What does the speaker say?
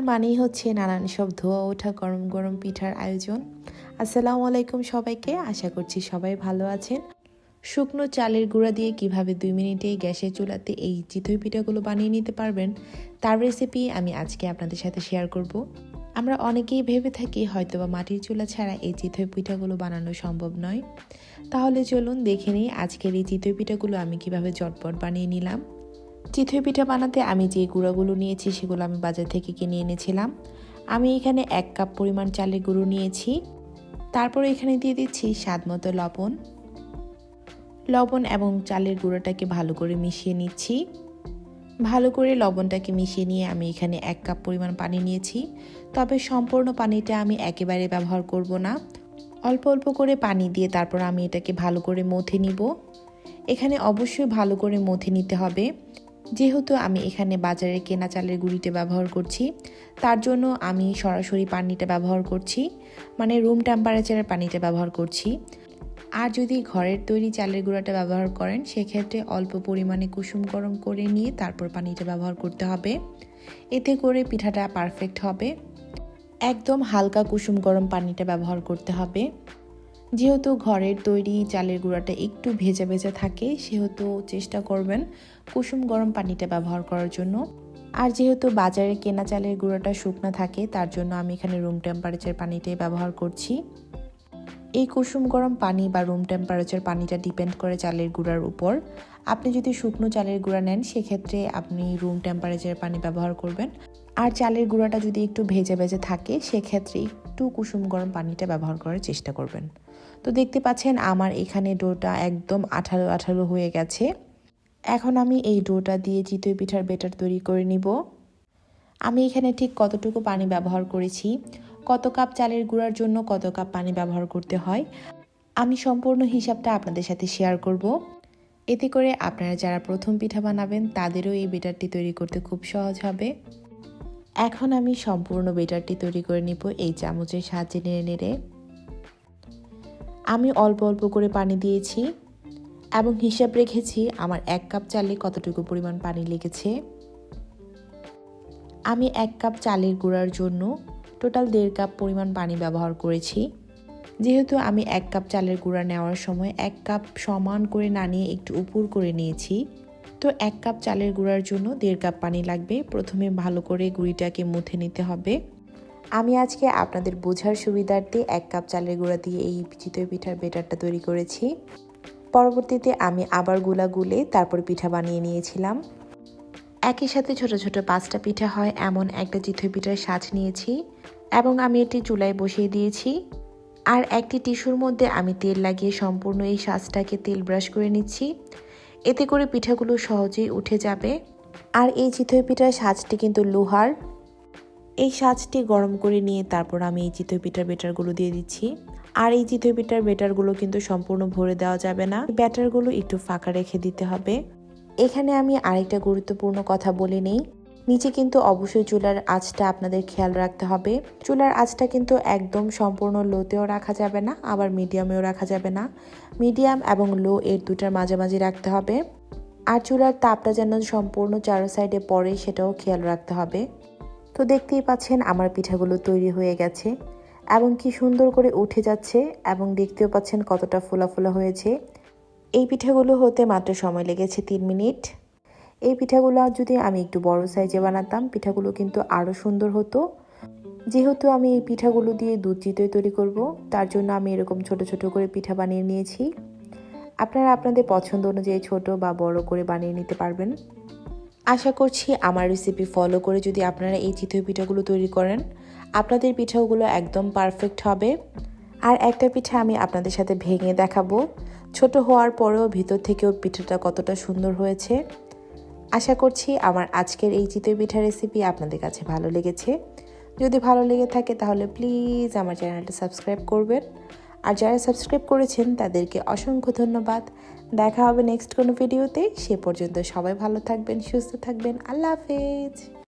মানেই হচ্ছে নানান সব ধোয়া ওঠা গরম গরম পিঠার আয়োজন। আসসালামু আলাইকুম সবাইকে, আশা করছি সবাই ভালো আছেন। শুকনো চালের গুঁড়া দিয়ে কিভাবে 2 মিনিটেই গ্যাসের চুলাতে এই চিতই পিঠাগুলো বানিয়ে নিতে পারবেন তার রেসিপি আমি আজকে আপনাদের সাথে শেয়ার করব। আমরা অনেকেই ভেবে থাকি হয়তোবা মাটির চুলা ছাড়া এই চিতই পিঠাগুলো বানানো সম্ভব নয়। তাহলে চলুন দেখে নিই আজকের এই চিতই পিঠাগুলো আমি কিভাবে ঝটপট বানিয়ে নিলাম। চিতই পিঠা বানাতে আমি যে গুঁড়াগুলো নিয়েছি সেগুলো আমি বাজার থেকে কিনে এনেছিলাম। আমি এখানে 1 কাপ পরিমাণ চালের গুঁড়ো নিয়েছি। তারপর এখানে দিয়ে দিচ্ছি স্বাদ মতো লবণ এবং চালের গুঁড়োটাকে ভালো করে মিশিয়ে নিচ্ছি। ভালো করে লবণটাকে মিশিয়ে নিয়ে আমি এখানে 1 কাপ পরিমাণ পানি নিয়েছি। তবে সম্পূর্ণ পানিটা আমি একেবারে ব্যবহার করব না, অল্প অল্প করে পানি দিয়ে তারপর আমি এটাকে ভালো করে মথে নিব। এখানে অবশ্যই ভালো করে মথে নিতে হবে, যেহেতু আমি এখানে বাজারে কেনা চালের গুঁড়িটা ব্যবহার করছি, তার জন্য আমি সরাসরি পানিটা ব্যবহার করছি, মানে রুম টেম্পারেচারের পানিটা ব্যবহার করছি। আর যদি ঘরের তৈরি চালের গুঁড়াটা ব্যবহার করেন সেক্ষেত্রে অল্প পরিমাণে কুসুম গরম করে নিয়ে তারপর পানিটা ব্যবহার করতে হবে, এতে করে পিঠাটা পারফেক্ট হবে। একদম হালকা কুসুম গরম পানিটা ব্যবহার করতে হবে। যেহেতু ঘরের তৈরি চালের গুঁড়াটা একটু ভেজা ভেজা থাকে, সেহেতু চেষ্টা করবেন কুসুম গরম পানিটা ব্যবহার করার জন্য। আর যেহেতু বাজারে কেনা চালের গুঁড়াটা শুকনো থাকে, তার জন্য আমি এখানে রুম টেম্পারেচার পানিটাই ব্যবহার করছি। এই কুসুম গরম পানি বা রুম টেম্পারেচার পানিটা ডিপেন্ড করে চালের গুঁড়ার উপর। আপনি যদি শুকনো চালের গুঁড়া নেন সেক্ষেত্রে আপনি রুম টেম্পারেচার পানি ব্যবহার করবেন। আর চালের গুঁড়াটা যদি একটু ভেজা ভেজা থাকে সেক্ষেত্রে একটু কুসুম গরম পানিটা ব্যবহার করার চেষ্টা করবেন। তো দেখতে পাচ্ছেন আমার এখানে ডোটা একদম আঠালো আঠালো হয়ে গেছে। এখন আমি এই ডোটা দিয়ে চিতই পিঠার ব্যাটার তৈরি করে নিব। আমি এখানে ঠিক কতটুকু পানি ব্যবহার করেছি, কত কাপ চালের গুঁড়ার জন্য কত কাপ পানি ব্যবহার করতে হয়, আমি সম্পূর্ণ হিসাবটা আপনাদের সাথে শেয়ার করব। এতে করে আপনারা যারা প্রথম পিঠা বানাবেন তাদেরও এই ব্যাটারটি তৈরি করতে খুব সহজ হবে। এখন আমি সম্পূর্ণ ব্যাটারটি তৈরি করে নিব এই চামচের সাহায্যে নেড়ে নেড়ে। আমি অল্প অল্প করে পানি দিয়েছি এবং হিসাব রেখেছি আমার 1 কাপ চালে কতটুকু পরিমাণ পানি লেগেছে। আমি 1 কাপ চালের গুঁড়ার জন্য টোটাল 1.5 কাপ পরিমাণ পানি ব্যবহার করেছি। যেহেতু আমি 1 কাপ চালের গুঁড়া নেওয়ার সময় 1 কাপ সমান করে না নিয়ে একটু উপর করে নিয়েছি, তো 1 কাপ চালের গুঁড়ার জন্য 1.5 কাপ পানি লাগবে। প্রথমে ভালো করে গুঁড়িটাকে মুথে নিতে হবে। আমি আজকে আপনাদের বোঝার সুবিধার্থে 1 কাপ চালের গুঁড়া দিয়ে এই চিতই পিঠার ব্যাটারটা তৈরি করেছি। পরবর্তীতে আমি আবার গুলা গুলে তারপর পিঠা বানিয়ে নিয়েছিলাম। একই সাথে ছোট ছোট 5টা পিঠা হয় এমন একটা চিতই পিঠার সাজ নিয়েছি এবং আমি এটি চুলায় বসিয়ে দিয়েছি। আর একটি টিস্যুর মধ্যে আমি তেল লাগিয়ে সম্পূর্ণ এই সাজটাকে তেল ব্রাশ করে নিচ্ছি, এতে করে পিঠাগুলো সহজেই উঠে যাবে। আর এই চিতই পিঠার সাজটি কিন্তু লোহার। এই সাজটি গরম করে নিয়ে তারপর আমি এই চিতই পিঠার ব্যাটারগুলো দিয়ে দিচ্ছি। আর এই চিতই পিঠার ব্যাটারগুলো কিন্তু সম্পূর্ণ ভরে দেওয়া যাবে না, ব্যাটারগুলো একটু ফাঁকা রেখে দিতে হবে। এখানে আমি আরেকটা গুরুত্বপূর্ণ কথা বলে নেই, নিচে কিন্তু অবশ্যই চুলার আঁচটা আপনাদের খেয়াল রাখতে হবে। চুলার আঁচটা কিন্তু একদম সম্পূর্ণ লোতেও রাখা যাবে না, আবার মিডিয়ামেও রাখা যাবে না, মিডিয়াম এবং লো এর দুটার মাঝামাঝি রাখতে হবে। আর চুলার তাপটা যেন সম্পূর্ণ চারো সাইডে পড়ে সেটাও খেয়াল রাখতে হবে। তো দেখতেই পাচ্ছেন আমার পিঠাগুলো তৈরি হয়ে গেছে এবং কি সুন্দর করে উঠে যাচ্ছে, এবং দেখতেও পাচ্ছেন কতটা ফোলা ফোলা হয়েছে। এই পিঠাগুলো হতে মাত্র সময় লেগেছে 3 মিনিট। এই পিঠাগুলো যদি আমি একটু বড় সাইজে বানাতাম পিঠাগুলো কিন্তু আরও সুন্দর হতো। যেহেতু আমি এই পিঠাগুলো দিয়ে দুধ চিতই তৈরি করব, তার জন্য আমি এরকম ছোট ছোট করে পিঠা বানিয়ে নিয়েছি। আপনারা আপনাদের পছন্দ অনুযায়ী ছোট বা বড় করে বানিয়ে নিতে পারবেন। আশা করছি আমার রেসিপি ফলো করে যদি আপনারা এই চিতই পিঠাগুলো তৈরি করেন আপনাদের পিঠাগুলো একদম পারফেক্ট হবে। আর একটা পিঠা আমি আপনাদের সাথে ভেঙে দেখাবো, ছোট হওয়ার পরেও ভিতর থেকেও পিঠাটা কতটা সুন্দর হয়েছে। আশা করছি আমার আজকের এই চিতই পিঠা রেসিপি আপনাদের কাছে ভালো লেগেছে। যদি ভালো লেগে থাকে তাহলে প্লিজ আমার চ্যানেলটা সাবস্ক্রাইব করবেন। আর যারা সাবস্ক্রাইব করেছেন তাদেরকে অসংখ্য ধন্যবাদ। দেখা হবে নেক্সট কোনো ভিডিওতে। সে পর্যন্ত সবাই ভালো থাকবেন, সুস্থ থাকবেন। আল্লাহ হাফেজ।